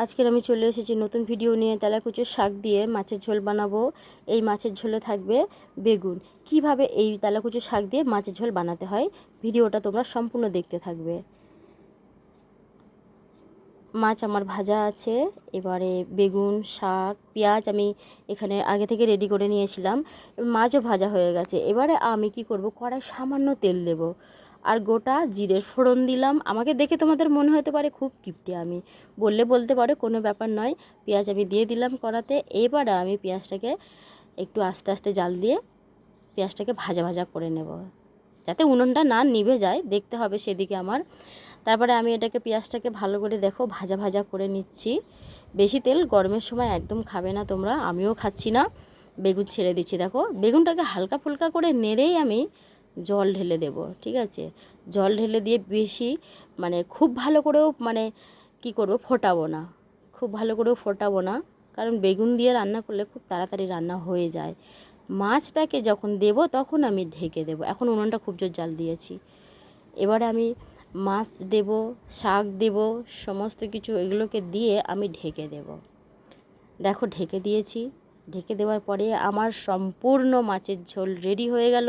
আজকের আমি চলে এসেছি নতুন ভিডিও নিয়ে। তেলাকুচোর শাক দিয়ে মাছের ঝোল বানাবো। এই মাছের ঝোলে থাকবে বেগুন। কিভাবে এই তেলাকুচোর শাক দিয়ে মাছের ঝোল বানাতে হয় ভিডিওটা তোমরা সম্পূর্ণ দেখতে থাকবে। মাছ আমার ভাজা আছে, এবারে বেগুন, শাক, পেঁয়াজ আমি এখানে আগে থেকে রেডি করে নিয়েছিলাম। মাছও ভাজা হয়ে গেছে। এবারে আমি কি করব, কড়াই সামান্য তেল দেব আর গোটা জিরের ফোড়ন দিলাম। আমাকে দেখে তোমাদের মনে হতে পারে খুব কিপটে, আমি বলতে পারো, কোনো ব্যাপার নয়। পেঁয়াজ আমি দিয়ে দিলাম কড়াতে। এবারে আমি পেঁয়াজটাকে একটু আস্তে আস্তে জাল দিয়ে পেঁয়াজটাকে ভাজা ভাজা করে নেব, যাতে উনুনটা না নিভে যায়, দেখতে হবে সেদিকে আমার। তারপরে আমি এটাকে পেঁয়াজটাকে ভালো করে দেখো ভাজা ভাজা করে নিচ্ছি। বেশি তেল গরমের সময় একদম খাবে না তোমরা, আমিও খাচ্ছি না। বেগুন ছেড়ে দিচ্ছি, দেখো বেগুনটাকে হালকা ফুলকা করে নেড়েই আমি জল ঢেলে দেব। ঠিক আছে, জল ঢেলে দিয়ে বেশি খুব ভালো করেও কি করব, ফোটাবো না, খুব ভালো করেও ফোটাবো না, কারণ বেগুন দিয়ে রান্না করলে খুব তাড়াতাড়ি রান্না হয়ে যায়। মাছটাকে যখন দেব তখন আমি ঢেকে দেব। এখন উনুনটা খুব জোর জাল দিয়েছি। এবারে আমি মাছ দেব, শাক দেব, সমস্ত কিছু এগুলোকে দিয়ে আমি ঢেকে দেব। দেখো ঢেকে দিয়েছি। ঢেকে দেওয়ার পরে আমার সম্পূর্ণ মাছের ঝোল রেডি হয়ে গেল।